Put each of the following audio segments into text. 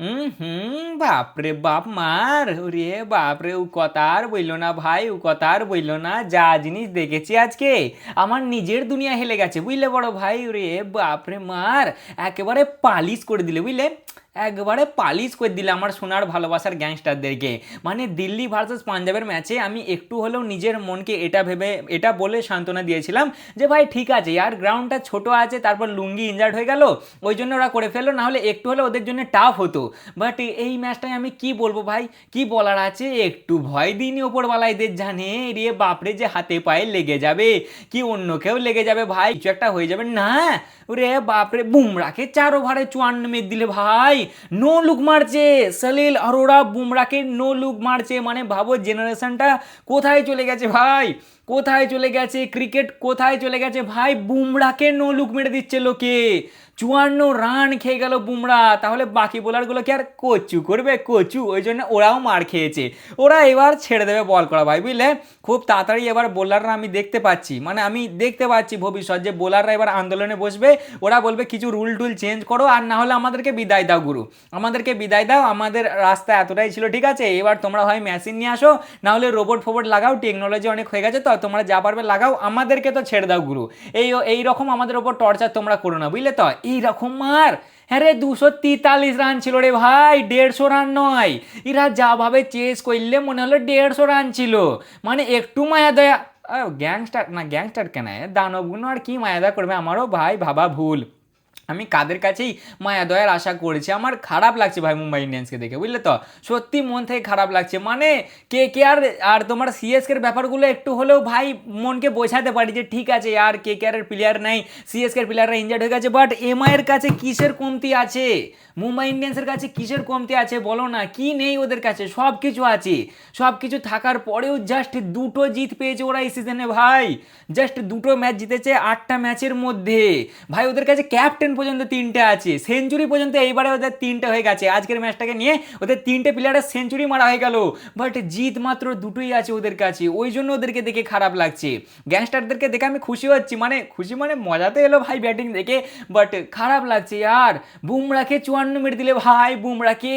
বাপরে বাপ মার রে বাপরে, ও কথা আর বইলো না ভাই, ও কথা আর বইলো না। যা জিনিস দেখেছি আজকে, আমার নিজের দুনিয়া হেলে গেছে বুঝলে বড় ভাই। রে বাপরে মার, একেবারে পালিশ করে দিলে বুঝলে, একবারে পালিশ করে দিলে আমার সোনার ভালোবাসার গ্যাংস্টারদেরকে। মানে দিল্লি ভার্সেস পাঞ্জাবের ম্যাচে আমি একটু হলেও নিজের মনকে এটা ভেবে এটা বলে সান্ত্বনা দিয়েছিলাম যে ভাই ঠিক আছে আর গ্রাউন্ডটা ছোট আছে, তারপর লুঙ্গি ইনজার্ড হয়ে গেল, ওই জন্য ওরা করে ফেললো, না হলে একটু হলে ওদের জন্য টাফ হতো। বাট এই ম্যাচটায় আমি কি বলবো ভাই, কি বলার আছে, একটু ভয় দিইনি ওপরওয়ালা এদের, জানে রে বাপরে যে হাতে পায়ে লেগে যাবে, কি অন্য কেউ লেগে যাবে ভাই, কিছু একটা হয়ে যাবে না। ওরে বাপরে, বুমরাকে 4 ওভারে 54 মেরে দিলে ভাই, নো লুক মারছে সলিল অরোরা, বুমরাকে নো লুক মারছে। মানে ভাবো জেনারেশনটা কোথায় চলে গেছে ভাই, কোথায় চলে গেছে, ক্রিকেট কোথায় চলে গেছে ভাই, বুমরাকে নো লুক মেরে দিচ্ছে লোকে। 54 রান খেয়ে গেল বুমরা, তাহলে বাকি বোলারগুলো কি আর কচু করবে, কচু, ওই জন্য ওরাও মার খেয়েছে। ওরা এবার ছেড়ে দেবে বল করা ভাই বুঝলে, খুব তাড়াতাড়ি এবার বোলাররা আমি দেখতে পাচ্ছি, মানে আমি দেখতে পাচ্ছি ভবিষ্যৎ যে বোলাররা এবার আন্দোলনে বসবে। ওরা বলবে কিছু রুল টুল চেঞ্জ করো, আর না হলে আমাদেরকে বিদায় দাও গুরু, আমাদেরকে বিদায় দাও, আমাদের রাস্তা এতটাই ছিল ঠিক আছে, এবার তোমরা হয় মেশিন নিয়ে আসো, না হলে রোবট ফোবট লাগাও, টেকনোলজি অনেক হয়ে গেছে তো, তোমরা যা পারবে লাগাও, আমাদেরকে তো ছেড়ে দাও গুরু। এই রকম আমাদের ওপর টর্চার তোমরা করো না বুঝলে তো, এইরকম মার। হ্যাঁ রে, 243 রান ছিল রে ভাই, 150 রান নয়। এরা যা ভাবে চেস করলে মনে হলো 150 রান ছিল। মানে একটু মায়া দয়া, গ্যাংস্টার না, গ্যাংস্টার কেন, দানবগুলো আর কি মায়া দয়া করবে, আমারও ভাই ভাবা ভুল। আমি কাদের কাছেই মায়া দয়ার আশা করেছি, আমার খারাপ লাগছে ভাই মুম্বাই ইন্ডিয়ান্সকে দেখে বুঝলে তো, সত্যি মন থেকে খারাপ লাগছে। মানে কে আর আর তোমার সিএসকের ব্যাপারগুলো একটু হলেও ভাই মনকে বোঝাতে পারি যে ঠিক আছে আর কে আর প্লেয়ার নাই, সিএসকের প্লেয়াররা ইনজার্ড হয়ে গেছে, বাট এমআইয়ের কাছে কিসের কমতি আছে, মুম্বাই ইন্ডিয়ান্সের কাছে কিসের কমতি আছে বলো না, কি নেই ওদের কাছে, সব কিছু আছে। সব কিছু থাকার পরেও জাস্ট 2টো জিত পেয়েছে ওরা এই সিজনে ভাই, জাস্ট 2টো ম্যাচ জিতেছে 8টা ম্যাচের মধ্যে। ভাই ওদের কাছে ক্যাপ্টেন পর্যন্ত 3টে আছে, সেঞ্চুরি পর্যন্ত এইবারে ওদের 3টে হয়ে গেছে, আজকের ম্যাচটাকে নিয়ে ওদের 3টে প্লেয়ারের সেঞ্চুরি মারা হয়ে গেল, বাট জিত মাত্র 2টোই আছে ওদের কাছে, ওই জন্য ওদেরকে দেখে খারাপ লাগছে। গ্যাংস্টারদেরকে দেখে আমি খুশি হচ্ছি, মানে খুশি মানে মজাতে এলো ভাই ব্যাটিং দেখে, বাট খারাপ লাগছে আর। বুমরাকে 54 মেরে দিলে ভাই, বুমরাকে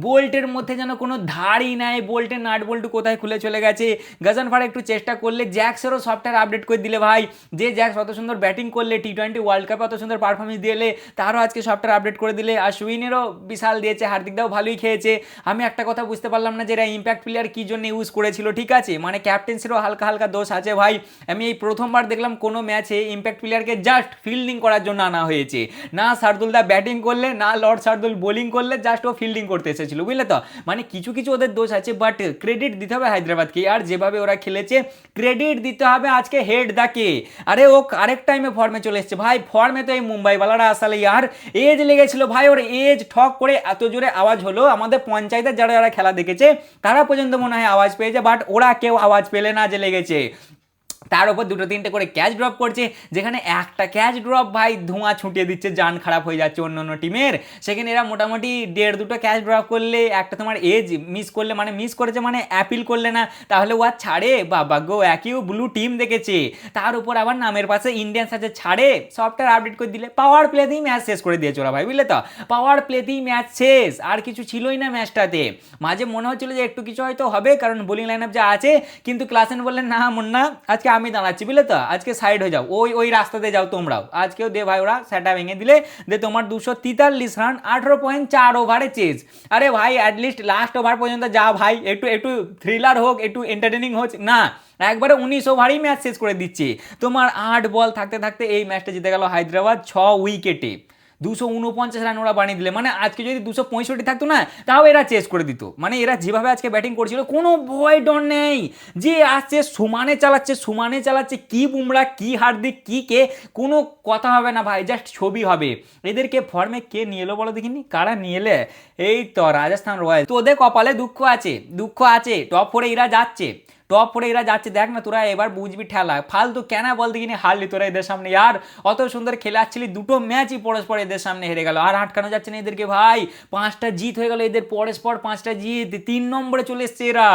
বোল্টের মধ্যে যেন কোনো ধারই নাই, বোল্টের নাট বল্টু কোথায় খুলে চলে গেছে। গজনফার একটু চেষ্টা করলে, জ্যাক্সেরও সফটওয়্যার আপডেট করে দিলে ভাই, যে জ্যাক্স অত সুন্দর ব্যাটিং করলে টি20 ওয়ার্ল্ড কাপে অত সুন্দর পারফরমেন্স দিলে, তারও আজকে সফটওয়্যার আপডেট করে দিলে, আর সুইনেরও বিশাল দিয়েছে, হার্দিকদাও ভালোই খেয়েছে। আমি একটা কথা বুঝতে পারলাম না যে এরা ইম্প্যাক্ট প্লেয়ার কী জন্য ইউজ করেছিল, ঠিক আছে মানে ক্যাপ্টেন্সিরও হালকা হালকা দোষ আছে ভাই। আমি এই প্রথমবার দেখলাম কোনো ম্যাচে ইম্প্যাক্ট প্লেয়ারকে জাস্ট ফিল্ডিং করার জন্য আনা হয়েছে, না শার্দুলদা ব্যাটিং করলে, না লর্ড শার্দুল বোলিং করলে, জাস্ট ও ফিল্ডিং করতে এসেছিল বুঝলে তো। মানে কিছু কিছু ওদের দোষ আছে, বাট ক্রেডিট দিতে হবে হায়দ্রাবাদকে, আর যেভাবে ওরা খেলেছে ক্রেডিট দিতে হবে আজকে হেড দাকে। আরে ও আরেক টাইমে ফর্মে চলে এসছে ভাই, ফর্মে তো এই মুম্বাইওয়ালারা আসলে আর এজ লেগেছিল ভাই, ওর এজ ঠক করে এত জোরে আওয়াজ হলো, আমাদের পঞ্চায়েতের যারা যারা খেলা দেখেছে তারা পর্যন্ত মনে হয় আওয়াজ পেয়েছে, বাট ওরা কেউ আওয়াজ পেলে না যে লেগেছে। তার উপর 2-3টে করে ক্যাচ ড্রপ করছে, যেখানে একটা ক্যাচ ড্রপ ভাই ধোঁয়া ছুটিয়ে দিচ্ছে, জান খারাপ হয়ে যাচ্ছে অন্য অন্য টিমের। সেখানে এরা মোটামুটি 1.5-2টো ক্যাচ ড্রপ করলে, একটা তোমার এজ মিস করলে, মানে মিস করেছে মানে অ্যাপিল করলে না, তাহলে ও আর ছাড়ে, বাবা গো একই ব্লু টিম দেখেছে। তার উপর আবার নামের পাশে ইন্ডিয়ান্স আছে, ছাড়ে, সফটওয়্যার আপডেট করে দিলে, পাওয়ার প্লেতেই ম্যাচ শেষ করে দিয়েছে ওরা ভাই বুঝলে তো, পাওয়ার প্লেতেই ম্যাচ শেষ, আর কিছু ছিলই না ম্যাচটাতে। মাঝে মনে হচ্ছিল যে একটু কিছু হয়তো হবে, কারণ বোলিং লাইন আপ যা আছে, কিন্তু ক্লাসেন বললেন না মুন্না আজকে আমি দাঁড়াচ্ছি বুঝলে তো, আজকে সাইড হয়ে যাও, ওই রাস্তাতে যাও তোমরাও, আজকেও দে ভাই, ওরা সেটা ভেঙে দিলে, দে তোমার 243 রান, 18.4 ওভারে চেজ। আরে ভাই অ্যাটলিস্ট লাস্ট ওভার পর্যন্ত যা ভাই, একটু একটু থ্রিলার হোক, একটু এন্টারটেনিং হোক না, একবারে 19 ওভারই ম্যাচ শেষ করে দিচ্ছে। তোমার 8 বল থাকতে থাকতে এই ম্যাচটা জিতে গেল হায়দ্রাবাদ 6 উইকেটে, 249 রান ওরা বানিয়ে দিলে। মানে আজকে যদি 265 থাকতো না, তাও এরা চেস করে দিত। মানে এরা যেভাবে আজকে ব্যাটিং করছিল, কোনো ভয় ডর নেই, যে আসছে সমানে চালাচ্ছে, সমানে চালাচ্ছে, কি বুমরা কি হার্দিক কি কে, কোনো কথা হবে না ভাই, জাস্ট ছবি হবে। এদেরকে ফর্মে কে নিয়ে এলো বলো দেখিনি, কারা নিয়ে এলে, এই তো রাজস্থান রয়্যাল। তো ওদের কপালে দুঃখ আছে, দুঃখ আছে, টপ 4-এ এরা যাচ্ছে, টপ করে এরা যাচ্ছে, দেখ না তোরা এবার বুঝবি ঠেলা, ফালতু কেন বল দেখিনি হারলি তোরা এদের সামনে, আর অত সুন্দর খেলে আসছিলি, দুটো ম্যাচই পরস্পর এদের সামনে হেরে গেল, আর আটকানো যাচ্ছে না এদেরকে ভাই, 5টা জিত হয়ে গেল এদের পরস্পর, 5টা জিত, 3 নম্বরে চলে এসছে এরা,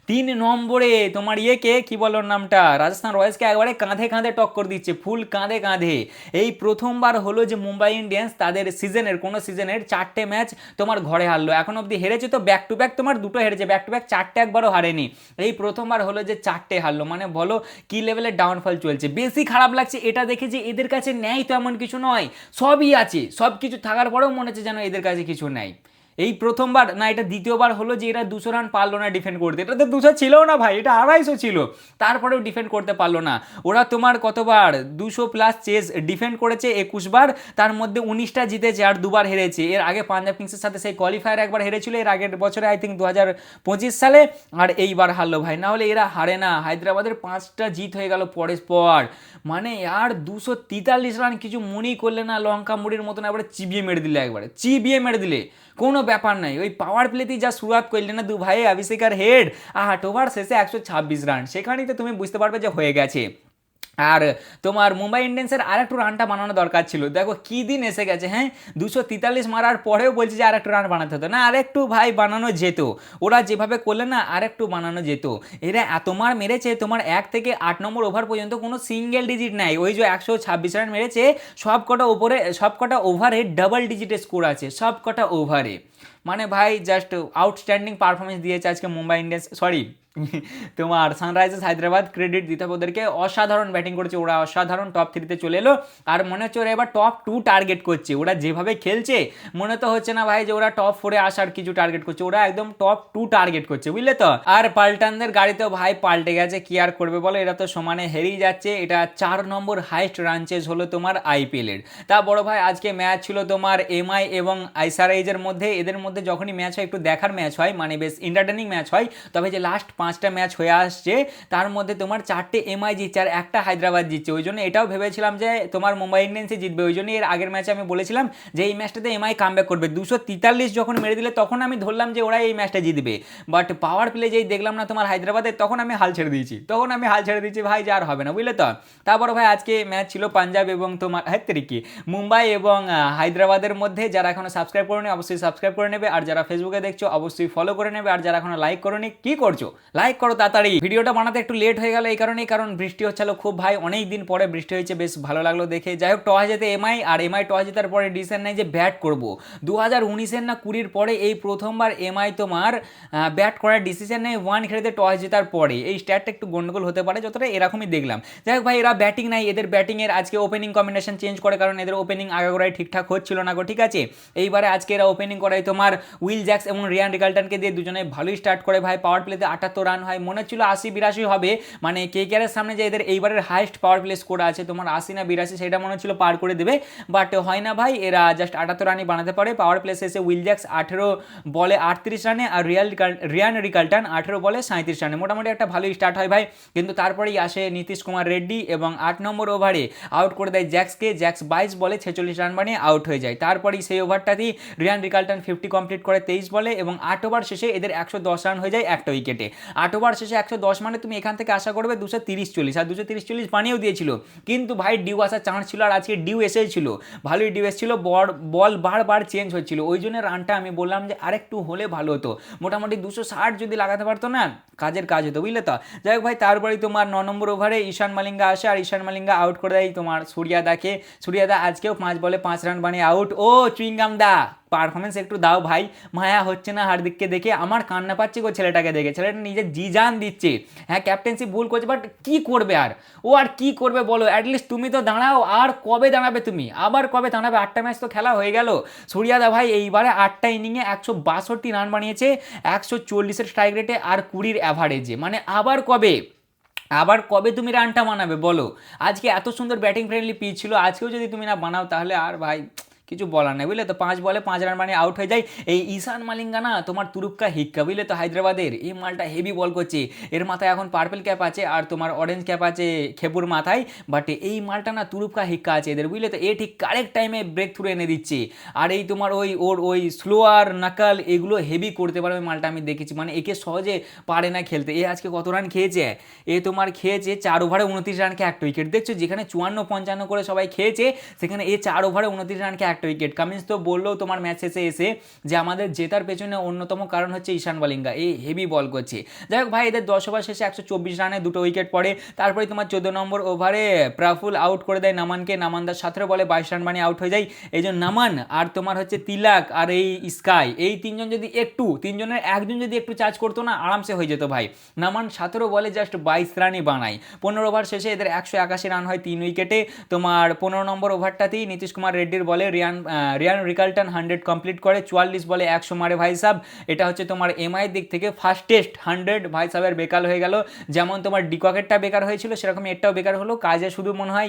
3 নম্বরে। তোমার ইয়েকে কি বলো নামটা, রাজস্থান রয়্যালসকে একবারে কাঁধে কাঁধে টক্কর দিচ্ছে, ফুল কাঁধে কাঁধে। এই প্রথমবার হলো যে মুম্বাই ইন্ডিয়ান্স তাদের সিজনের কোনো সিজনের 4টে ম্যাচ তোমার ঘরে হারলো, এখন অব্দি হেরেছে তো ব্যাক টু ব্যাক তোমার 2টো হেরেছে, ব্যাক টু ব্যাক 4টে একবারও হারেনি, এই প্রথমবার হলো যে 4টে হারলো, মানে বলো কি লেভেলের ডাউনফল চলছে। বেশি খারাপ লাগছে এটা দেখে যে এদের কাছে নেই তো এমন কিছু নয়, সবই আছে, সব কিছু থাকার পরেও মনে হচ্ছে যেন এদের কাছে কিছু নাই। এই প্রথমবার না, এটা দ্বিতীয়বার হলো যে এরা 200 রান পারলো না ডিফেন্ড করতে, এটা তো 200 ছিল না ভাই, এটা 250 ছিল, তারপরেও ডিফেন্ড করতে পারলো না। ওরা তোমার কতবার 200+ চেস ডিফেন্ড করেছে, 21 বার, তার মধ্যে 19টা জিতেছে আর 2বার হেরেছে। এর আগে পাঞ্জাব কিংসের সাথে সেই কোয়ালিফায়ার একবার হেরেছিল, এর আগের বছরে আই থিঙ্ক 2025 সালে, আর এইবার হারলো ভাই, না হলে এরা হারে না। হায়দ্রাবাদের 5টা জিত হয়ে গেল পরস্পর, মানে আর 243 রান কিছু মনেই করলে না, লঙ্কা মুড়ির মতন একবারে চিবিয়ে মেরে দিলে, একবারে চিবিয়ে মেরে দিলে, কোনো ব্যাপার নাই। ওই পাওয়ার প্লেতেই যা শুরুয়াত করলে না দু ভাই, অভিষেক আর হেড, 8 ওভার শেষে 126 রান, সেখানেই তো তুমি বুঝতে পারবে যে হয়ে গেছে। আর তোমার মুম্বাই ইন্ডিয়ান্সের আর একটু রানটা বানানো দরকার ছিল, দেখো কি দিন এসে গেছে, হ্যাঁ 243 মারার পরেও বলছে যে আর একটু রান বানাতে হতো না, আর একটু ভাই বানানো যেত, ওরা যেভাবে করলে না আর একটু বানানো যেত। এরা এত মার মেরেছে, তোমার 1 থেকে 8 নম্বর ওভার পর্যন্ত কোনো সিঙ্গেল ডিজিট নাই, ওই যে 126 রান মেরেছে, সবকটা ওভারে ডাবল ডিজিটের স্কোর আছে, সবকটা ওভারে, মানে ভাই জাস্ট আউটস্ট্যান্ডিং পারফরমেন্স দিয়েছে আজকে মুম্বাই ইন্ডিয়ান্স, সরি তোমার সানরাইজার্স হায়দ্রাবাদ, ক্রেডিট দিতে হবে ওদেরকে, অসাধারণ ব্যাটিং করেছে ওরা, অসাধারণ টপ 3-তে চলে এলো, আর মনে হচ্ছে ওরা এবার টপ 2 টার্গেট করছে, ওরা যেভাবে খেলছে মনে তো হচ্ছে না ভাই যে ওরা টপ 4-এ আসার কিছু টার্গেট করছে, ওরা একদম টপ 2 টার্গেট করছে, বুঝলে তো। আর পাল্টানদের গাড়িতেও ভাই পাল্টে গেছে, কি আর করবে বলো, এরা তো সমানে হেরেই যাচ্ছে, এটা 4 নম্বর হাইস্ট রান চেজ হলো তোমার আইপিএল এর। তা বড় ভাই আজকে ম্যাচ ছিল তোমার এমআই এবং আইসারাইজের মধ্যে, এদের মধ্যে যখনই ম্যাচ হয় একটু দেখার ম্যাচ হয়, মানে বেশ এন্টারটেনিং ম্যাচ হয়, তবে যে লাস্ট 5টা ম্যাচ হয়ে আসছে তার মধ্যে তোমার 4টে এমআই জিতছে আর একটা হায়দ্রাবাদ জিতছে, ওই জন্য এটাও ভেবেছিলাম যে তোমার মুম্বাই ইন্ডিয়ান্সই জিতবে, ওই জন্য এর আগের ম্যাচে আমি বলেছিলাম যে এই ম্যাচটাতে এমআই কামব্যাক করবে, 243 যখন মেরে দিলে তখন আমি ধরলাম যে ওরা এই ম্যাচটা জিতবে, বাট পাওয়ার প্লে যেই দেখলাম না তোমার হায়দ্রাবাদের, তখন আমি হাল ছেড়ে দিয়েছি, ভাই যা আর হবে না, বুঝলে তো। তারপর ভাই আজকে ম্যাচ ছিল পাঞ্জাব এবং তোমার কি মুম্বাই এবং হায়দ্রাবাদের মধ্যে, যারা এখনো সাবস্ক্রাইব করেনি অবশ্যই সাবস্ক্রাইব করে নেবে, আর যারা ফেসবুকে দেখছো অবশ্যই ফলো করে নেবে, আর যারা এখনো লাইক করোনি কি করছো, লাইক করো তাড়াতাড়ি। ভিডিওটা বানাতে একটু লেট হয়ে গেল এই কারণেই, কারণ বৃষ্টি হচ্ছিল খুব ভাই, অনেক দিন পরে বৃষ্টি হয়েছে, বেশ ভালো লাগলো দেখে। যাই হোক টস জেতে এমআই, আর এমআই টস জেতার পরে ডিসিশন নেয় যে ব্যাট করব, 2019-এর না 20-র পরে এই প্রথমবার এমআই তোমার ব্যাট করার ডিসিশন নেয় 1 খেলাতে টস জেতার পরে, এই স্ট্যাটটা একটু গন্ডগোল হতে পারে, যতটা এরকমই দেখলাম। যাই হোক ভাই এরা ব্যাটিং নাই, এদের ব্যাটিংয়ের আজকে ওপেনিং কম্বিনেশন চেঞ্জ করে, কারণ এদের ওপেনিং আগাগোড়াই ঠিকঠাক হচ্ছিল না গো, ঠিক আছে। এইবারে আজকে এরা ওপেনিং করায় তোমার উইল জ্যাক্স এবং রিয়ান রিকালটনকে দিয়ে, দুজনে ভালোই স্টার্ট করে ভাই, পাওয়ার প্লেতে 78 রান হয়, মনে হচ্ছিল 80-82 হবে, মানে কেকেআরের সামনে যে এদের এইবারের হাইস্ট পাওয়ার প্লে স্কোর আছে তোমার 80 না 82, সেটা মনে হচ্ছিল পার করে দেবে, বাট হয় না ভাই, এরা জাস্ট 78 রানই বানাতে পারে। পাওয়ার প্লে শেষে উইল জ্যাক্স 18 বলে 38 রানে, আর রিয়ান রিকালটন 18 বলে 37 রানে, মোটামুটি একটা ভালোই স্টার্ট হয় ভাই। কিন্তু তারপরেই আসে নীতিশ কুমার রেড্ডি এবং 8 নম্বর ওভারে আউট করে দেয় জ্যাক্সকে, জ্যাক্স 22 বলে 46 রান বানিয়ে আউট হয়ে যায়। তারপরেই সেই ওভারটাতেই রিয়ান রিকালটন 50 কমপ্লিট করে 23 বলে, এবং 8 ওভার শেষে এদের 110 রান হয়ে যায় একটা উইকেটে। 8 ওভার শেষে 110 মানে তুমি এখান থেকে আশা করবে 230-40, আর 230-40 বানিয়েও দিয়েছিল, কিন্তু ভাই ডিউ আসার চান্স ছিল, আর আজকে ডিউ এসেছিল, ভালোই ডিউ এসেছিল, বল বারবার চেঞ্জ হচ্ছিল, ওই জন্য রানটা আমি বললাম যে আরেকটু হলে ভালো হতো, মোটামুটি 260 যদি লাগাতে পারতো না কাজের কাজ হতো, বুঝলে তো। যাই হোক ভাই তারপরে তোমার 9 নম্বর ওভারে ঈশান মালিঙ্গা আসে, আর ঈশান মালিঙ্গা আউট করে দেয় তোমার সূর্যাদা আজকেও 5 বলে 5 রান বানিয়ে আউট। ও চুইংগাম দা পারফরমেন্স একটু দাও ভাই, মায়া হচ্ছে না হার্দিককে দেখে, আমার কান্না পাচ্ছে গো ছেলেটাকে দেখে, ছেলেটা নিজের জি জান দিচ্ছে, হ্যাঁ ক্যাপ্টেন্সি ভুল করছে, বাট কি করবে আর, ও আর কি করবে বলো, অ্যাটলিস্ট তুমি তো দাঁড়াও, আর কবে দাঁড়াবে তুমি, আবার কবে দাঁড়াবে, 8টা ম্যাচ তো খেলা হয়ে গেল। সূর্যাদা ভাই এইবারে 8টা ইনিংয়ে 162 রান বানিয়েছে, 140-এর স্ট্রাইক রেটে আর 20-র অ্যাভারেজে, মানে আবার কবে তুমি রানটা বানাবে বলো। আজকে এত সুন্দর ব্যাটিং ফ্রেন্ডলি পিচ ছিল, আজকেও যদি তুমি না বানাও তাহলে আর ভাই কিছু বলার নেই বুঝলে তো। 5 বলে 5 রান মানে আউট হয়ে যায়। এই ঈশান মালিঙ্গা না তোমার তুরুপকা হিক্কা বুঝলে তো, হায়দ্রাবাদের এই মালটা হেভি বল করছে। এর মাথায় এখন পার্পল ক্যাপ আছে আর তোমার অরেঞ্জ ক্যাপ আছে খেপুর মাথায়, বাট এই মালটা না তুরুপকা হিক্কা আছে এদের বুঝলে তো। এ ঠিক কারেক্ট টাইমে ব্রেক থ্রু এনে দিচ্ছে। আর এই তোমার ওই স্লোয়ার নাকাল এগুলো হেভি করতে পারে ওই মালটা, আমি দেখেছি। মানে একে সহজে পারে না খেলতে। এ আজকে কত রান খেয়েছে? এ তোমার খেয়েছে 4 ওভারে 29 রানকে একটা উইকেট। দেখছো যেখানে 54-55 করে সবাই খেয়েছে, সেখানে এ 4 ওভারে 29 রানকে একটা উইকেট। কামিন্স তো বললো তোমার ম্যাচ শেষে এসে যে আমাদের জেতার পেছনে অন্যতম কারণ হচ্ছে ঈশান মালিঙ্গা, এই হেভি বল করছে। যাই হোক ভাই, এদের 10 ওভার শেষে 124 রানে 2 উইকেট পড়ে। তারপরে তোমার 14 নম্বর ওভারে প্রাফুল আউট করে দেয় নামানকে। নামানদার 17 বলে 22 রান মানে আউট হয়ে যায়। এই যে নামান আর তোমার হচ্ছে তিলাক আর এই স্কাই, এই তিনজনের তিনজনের একজন যদি একটু চার্জ করতো না, আরামসে হয়ে যেত ভাই। নামান 17 বলে জাস্ট 22 রানই বানায়। 15 ওভার শেষে এদের 181 রান হয় 3 উইকেটে। তোমার 15 নম্বর ওভারটাতেই নীতিশ কুমার রেড্ডির বলে রিয়ান রিকালটন 100 কমপ্লিট করে। 44 বলে 100 মারে ভাই সাহেব। এটা হচ্ছে তোমার এমআইয়ের দিক থেকে ফার্স্টেস্ট 100 ভাই সাহেবের বেকার হয়ে গেল। যেমন তোমার ডিককেটটা বেকার হয়েছিল, সেরকম এরটাও বেকার হলো। কাজে শুধু মনে হয়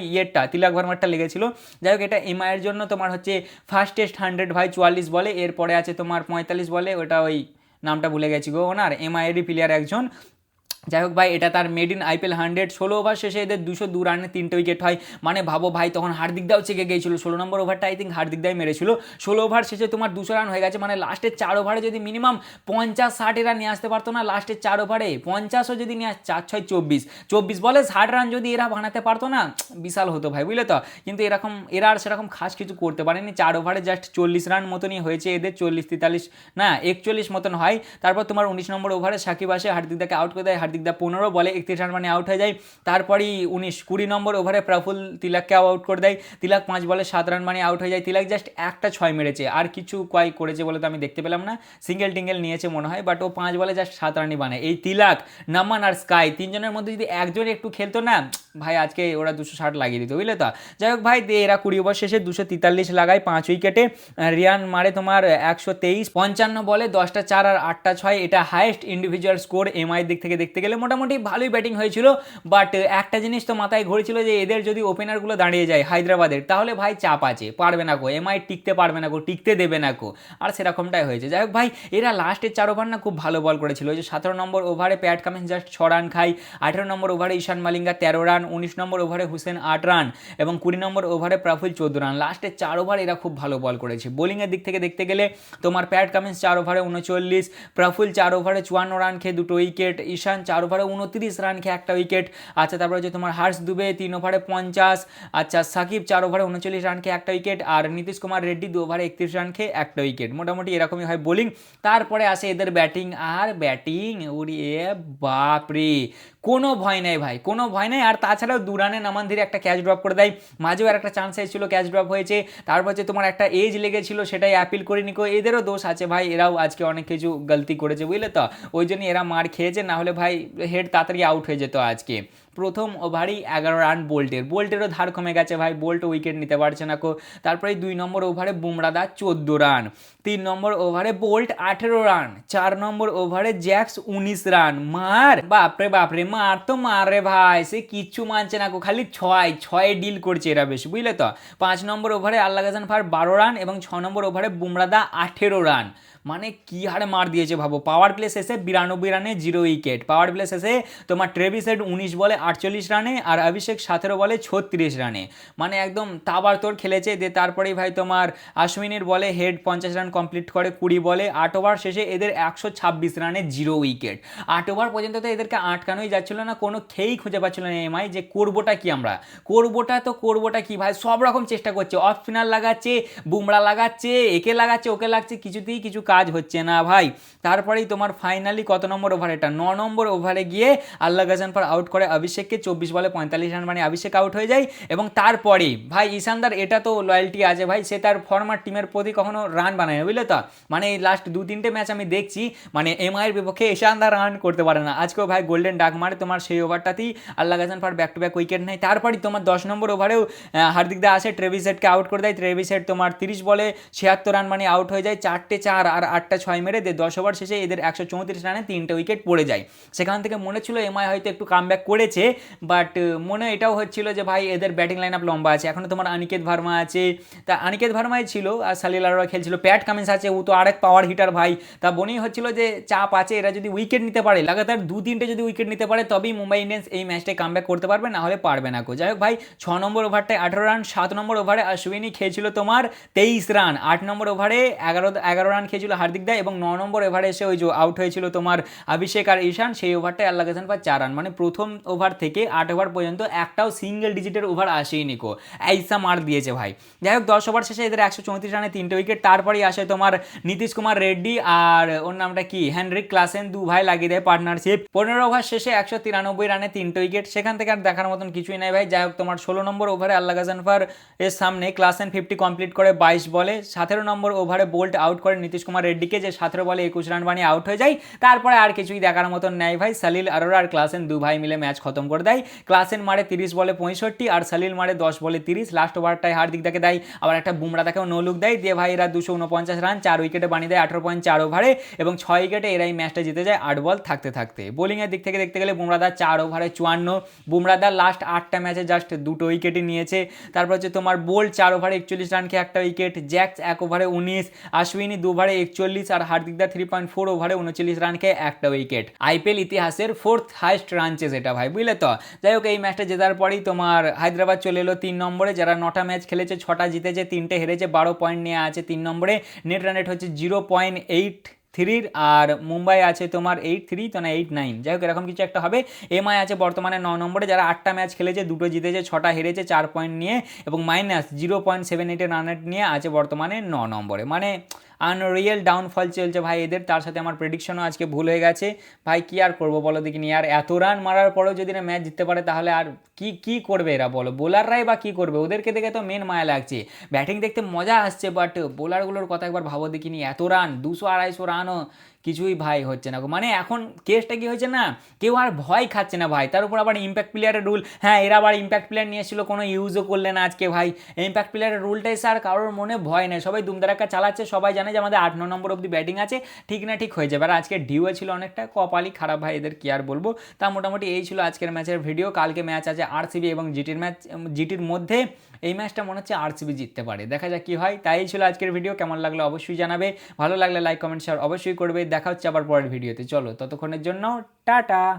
তিলক ভার্মারটা লেগেছিল। যাই হোক, এটা এমআইয়ের জন্য তোমার হচ্ছে ফার্স্টেস্ট 100 ভাই 44 বলে। এরপরে আছে তোমার 45 বলে, ওটা ওই নামটা ভুলে গেছি গো ওনার, এমআইয়েরই প্লেয়ার একজন। যাই হোক ভাই, এটা তার মেড ইন আইপিএল 100। 16 ওভার শেষে এদের 202 রানে 3টে উইকেট হয়। মানে ভাবো ভাই, তখন হার্দিকদাও চেকে গিয়েছিল। 16 নম্বর ওভারটা আই থিঙ্ক হার্দিকদাই মেরেছিল। 16 ওভার শেষে তোমার 200 রান হয়ে গেছে। মানে লাস্টের 4 ওভারে যদি মিনিমাম 50-60 রান নিয়ে আসতে পারতো না, লাস্টের 4 ওভারে 50ও যদি নিয়ে 4-6 24 বলে 60 রান যদি এরা বানাতে পারতো না, বিশাল হতো ভাই বুঝলে তো। কিন্তু এরা আর সেরকম খাস কিছু করতে পারেনি। 4 ওভারে জাস্ট 40 রান মতনই হয়েছে এদের, 40-43 না 41 মতন হয়। তারপর তোমার 19 নম্বর ওভারে সাকিব আসে, হার্দিকদাকে আউট করে দেয়। হার্দিকদা 15 বলে 31 রান মানে আউট হয়ে যায়। তারপরেই 20 নম্বর ওভারে প্রফুল তিলককে আউট করে দেয়। তিলক 5 বলে 7 রান মানে আউট হয়ে যায়। তিলক জাস্ট একটা 6 মেরেছে, আর কিছু করেছে বলে তো আমি দেখতে পেলাম না। সিঙ্গেল টিঙ্গেল নিয়েছে মনে হয়, বাট ও 5 বলে জাস্ট 7 রানই বানায়। এই তিলক, নামান আর স্কাই তিনজনের মধ্যে যদি একজন একটু খেলতো না ভাই, আজকে ওরা 260 লাগিয়ে দিত বুঝলে তো। যাই হোক ভাই, এরা 20 ওভার শেষে 243 লাগায় 5 উইকেটে। রিয়ান মারে তোমার 123। 55 বলে 10টা 4 আর 8টা 6, এটা হাইয়েস্ট ইন্ডিভিজুয়াল স্কোর এমআইয়ের দিক থেকে দেখতে গেলে। মোটামুটি ভালোই ব্যাটিং হয়েছিল, বাট একটা জিনিস তো মাথায় ঘুরেছিল যে এদের যদি ওপেনারগুলো দাঁড়িয়ে যায় হায়দ্রাবাদের, তাহলে ভাই চাপ আছে, পারবে না গো এমআই, টিকতে পারবে না গো, টিকতে দেবে না গো। আর সেরকমটাই হয়েছে। যাই হোক ভাই, এরা লাস্টের 4 ওভার না খুব ভালো বল করেছিল। ওই যে 17 নম্বর ওভারে প্যাট কামিন্স জাস্ট 6 রান খায়। 18 নম্বর ওভারে ঈশান মালিঙ্গা 13 রান। 19 নম্বর ওভারে হুসেন 8 রান এবং 20 নম্বর ওভারে প্রাফুল 14 রান। লাস্টের 4 ওভার এরা খুব ভালো বল করেছে। বোলিংয়ের দিক থেকে দেখতে গেলে তোমার প্যাট কামিন্স 4 ওভারে 39, প্রাফুল 4 ওভারে 54 রান খেয়ে 2 উইকেট, ঈশান 4 ওভারে 29 রান খেয়ে একটা উইকেট। আচ্ছা, তারপর হচ্ছে তোমার হর্ষ দুবে 3 ওভারে 50। আচ্ছা, সাকিব 4 ওভারে 39 রান খেয়ে একটা উইকেট, আর নীতিশ কুমার রেড্ডি 2 ওভারে 31 রান খেয়ে একটা উইকেট। মোটামুটি এরকমই হয় বোলিং। তারপরে আসে এদের ব্যাটিং, আর ব্যাটিং ওরে বাপরে, কোনো ভয় নেই ভাই, কোনো ভয় নেই। আর তাছাড়াও 2 রানে নামানধির একটা ক্যাচ ড্রপ করে দেয়। মাঝেও আর একটা চান্স এসেছিল, ক্যাচ ড্রপ হয়েছে। তারপর হচ্ছে তোমার একটা এজ লেগেছিল, সেটাই অ্যাপিল করে নিকো। এদেরও দোষ আছে ভাই, এরাও আজকে অনেক কিছু গলতি করেছে বুঝলে তো, ওই জন্য এরা মার খেয়েছে। না হলে ভাই হেড তাড়াতাড়ি আউট হয়ে যেত আজকে। প্রথম ওভারেই 11 রান বোল্টেরও ধার কমে গেছে ভাই, বোল্ট উইকেট নিতে পারছে না কো। তারপরে 2 নম্বর ওভারে বুমরাদা 14 রান। 3 নম্বর ওভারে বোল্ট 18 রান। 4 নম্বর ওভারে জ্যাক্স 19 রান। মার বাপরে বাপরে, মার তো মার রে ভাই, সে কিচ্ছু মানছে না কো, খালি 6 ডিল করছে এরা বেশি বুঝলে তো। 5 নম্বর ওভারে আল্লাহ গাজান ফার 12 রান এবং 6 নম্বর ওভারে বুমরাদা 18 রান। মানে কি হারে মার দিয়েছে ভাবো। পাওয়ার প্লে শেষে 92 রানে 0 উইকেট। পাওয়ার প্লে শেষে তোমার ট্রেভিস হেড 19 বলে 48 রানে আর অভিষেক 17 বলে 36 রানে। মানে একদম তাবাড়তোড় খেলেছে। দিয়ে তারপরেই ভাই তোমার আশ্বিনীর বলে হেড 50 রান কমপ্লিট করে 20 বলে। 8 ওভার শেষে এদের 126 রানে 0 উইকেট। 8 ওভার পর্যন্ত তো এদেরকে আটকানোই যাচ্ছিল না, কোনো খেয়েই খুঁজে পাচ্ছিল না এমআই যে করবোটা কি আমরা, করবোটা কি ভাই। সব রকম চেষ্টা করছে, অফ স্পিনার লাগাচ্ছে, বুমরা লাগাচ্ছে, একে লাগাচ্ছে, ওকে লাগছে, কিছুতেই কিছু কাজ হচ্ছে না ভাই। তারপরেই তোমার ফাইনালি কত নম্বর ওভার, এটা 9 নম্বর ওভারে গিয়ে আল্লাহ গাজানফার আউট করে অভিষেককে। 24 বলে 45 রান মানে অভিষেক আউট হয়ে যায়। এবং তারপরেই ভাই ঈশানদার এটা তো লয়্যালটি আছে ভাই, সে তার ফরমার টিমের প্রতি কখনো রান বানায় না বুঝলে তো। মানে এই লাস্ট 2-3টে ম্যাচ আমি দেখছি, মানে এমআইয়ের বিপক্ষে ঈশানদার রান করতে পারে না। আজকেও ভাই গোল্ডেন ডাক মারে তোমার সেই ওভারটাতেই Allah Ghazanfar back to back wicket নেয়। তারপরেই তোমার 10 নম্বর ওভারেও হার্দিকদা আসে, ট্রেভিস হেডকে আউট করে দেয়। ট্রেভিস হেড তোমার 30 বলে 76 রান মানে আউট হয়ে যায়। 4টে 4 আর 8টা 6 মেরে 10 ওভার শেষে এদের 134 রানে 3টে উইকেট পড়ে যায়। সেখান থেকে মনে ছিল এমআই হয়তো একটু কামব্যাক করেছে, বাট মনে এটাও হচ্ছিল যে ভাই এদের ব্যাটিং লাইন আপ লম্বা আছে, এখনো তোমার অনিকেত ভার্মা আছে, তা অনিকেত ভার্মাই ছিল আর সালিল আরোরা খেলছিল, প্যাট কামিন্স আছে, ও তো আরেক পাওয়ার হিটার ভাই। তা মনেই হচ্ছিল যে চাপ আছে, এরা যদি উইকেট নিতে পারে লাগাতার 2-3টে যদি উইকেট নিতে পারে তবেই মুম্বাই ইন্ডিয়ান্স এই ম্যাচটায় কামব্যাক করতে পারবে, না হলে পারবে না। যাই হোক ভাই 6 নম্বর ওভারটায় 18 রান, 7 নম্বর ওভারে অশ্বিনী খেয়েছিল তোমার 23 রান, 8 নম্বর ওভারে 11 রান খেয়েছিল হার্দিক দা, এবং 9 নম্বর ওভারে এসে ওই যে আউট হয়েছিল তোমার অভিষেক আর ঈশান, সেই ওভারটায় আল্লাহ হাসান পায় 4 রান। মানে প্রথম ওভার থেকে 8 ওভার পর্যন্ত একটাও সিঙ্গেল ডিজিটের ওভার আসেইনি কো, এইসা মার দিয়েছে ভাই। যাই হোক 10 ওভার শেষে এদের 134 রানে 3টে উইকেট। তারপরেই আসে তোমার নীতিশ কুমার রেড্ডি আর ওর নামটা কি হেনরিক ক্লাসেন, দু ভাই লাগিয়ে দেয় পার্টনারশিপ। 15 ওভার শেষে 193 রানে 3টে উইকেট। সেখান থেকে আর দেখার মতন কিছুই নাই ভাই। যাই হোক তোমার 16 নম্বর ওভারে আল্লাহ গাজানফার এর সামনে ক্লাসেন 50 কমপ্লিট করে 22 বলে। 17 নম্বর ওভারে বোল্ট আউট করে নীতিশ কুমার রেড্ডিকে, যে 17 বলে 21 রান বানিয়ে আউট হয়ে যায়। তারপরে আর কিছুই দেখার মতন নেই ভাই। সালিল আরোরা আর ক্লাসেন দু ভাই মিলে ম্যাচ খতম করে দেয়। ক্লাসেন মারে 30 বলে 65 আর সালিল মারে 10 বলে 30। লাস্ট ওভারটায় হার্দিক দাকে দেয়, আবার একটা বুমরা তাকেও নো লুক দেয়, দিয়ে ভাই এরা 249 রান 4 উইকেটে বানিয়ে দেয় 18.4 ওভারে, এবং 6 উইকেটে এরাই ম্যাচটা জিতে যায় 8 বল থাকতে থাকতে। বোলিংয়ের দিক থেকে দেখতে গেলে বুমরাদার 4 ওভারে 54, বুমরাদার লাস্ট 8টা ম্যাচে জাস্ট 2টো উইকেটই নিয়েছে। তারপর হচ্ছে তোমার বোল্ট 4 ওভারে 41 রান খেয়ে 1টা উইকেট, জ্যাক্স 1 ওভারে 19, অশ্বিনী 2 ওভারে 41 আর হার্দিক দা 3.4 ওভারে 39 রান খেয়ে 1টা উইকেট। আইপিএল ইতিহাসের 4th হাইস্ট রান চেজ এটা ভাই, বুঝলে তো। যাই হোক এই ম্যাচটা জেতার পরেই তোমার হায়দ্রাবাদ চলে এলো 3 নম্বরে, যারা 9টা ম্যাচ খেলেছে 6টা জিতেছে 3টে হেরেছে, 12 পয়েন্ট নিয়ে আছে 3 নম্বরে। নেট রান রেট হচ্ছে 0.83, আর মুম্বাই আছে তোমার 83 তো না 89, যাই হোক এরকম কিছু একটা হবে। এমআই আছে বর্তমানে 9 নম্বরে, যারা 8টা ম্যাচ খেলেছে 2টো জিতেছে 6টা হেরেছে 4 পয়েন্ট নিয়ে, এবং মাইনাস 0.78 রান রেট নিয়ে আছে বর্তমানে 9 নম্বরে। মানে আনরিয়েল ডাউনফল চলছে ভাই এদের। তার সাথে আমার প্রেডিকশনও আজকে ভুল হয়ে গেছে ভাই, কি আর করবো বলো দেখিনি। আর এত রান মারার পরেও যদি না ম্যাচ জিততে পারে তাহলে আর কি করবে এরা বলো, বোলাররাই বা কি করবে, ওদেরকে দেখে তো মেন মায়া লাগছে। ব্যাটিং দেখতে মজা আসছে, বাট বোলারগুলোর কথা একবার ভাবো দেখিনি, এত রান 200-250 রানও কিছুই ভাই হচ্ছে না। মানে এখন কেসটা কি হয়েছে না, কেউ আর ভয় খাচ্ছে না ভাই। তার উপর আবার ইম্প্যাক্ট প্লেয়ারের রুল, হ্যাঁ এরা আবার ইম্প্যাক্ট প্লেয়ার নিয়ে এসেছিল, কোনো ইউজও করলে না আজকে ভাই। ইম্প্যাক্ট প্লেয়ারের রুলটা এসে আর কারোর মনে ভয় নেই, সবাই দুমদারাক্কা চালাচ্ছে, সবাই জানে যে আমাদের 8-9 নম্বর অব্দি ব্যাটিং আছে, ঠিক না ঠিক হয়ে যাবে। আর আজকে ডিউয়ে ছিল অনেকটা, কপালই খারাপ ভাই এদের, কি আর বলবো। তা মোটামুটি এই ছিল আজকের ম্যাচের ভিডিও। কালকে ম্যাচ আছে আরসিবি এবং জিটির ম্যাচ, জিটির মধ্যে এই ম্যাচটা মনে হচ্ছে আরসিবি জিততে পারে, দেখা যাক কি হয়। তাই ছিল আজকের ভিডিও, কেমন লাগলো অবশ্যই জানাবে, ভালো লাগলে লাইক কমেন্ট শেয়ার অবশ্যই করবে। দেখা হচ্ছে আবার পরের ভিডিওতে, চলো ততক্ষণের জন্য টাটা।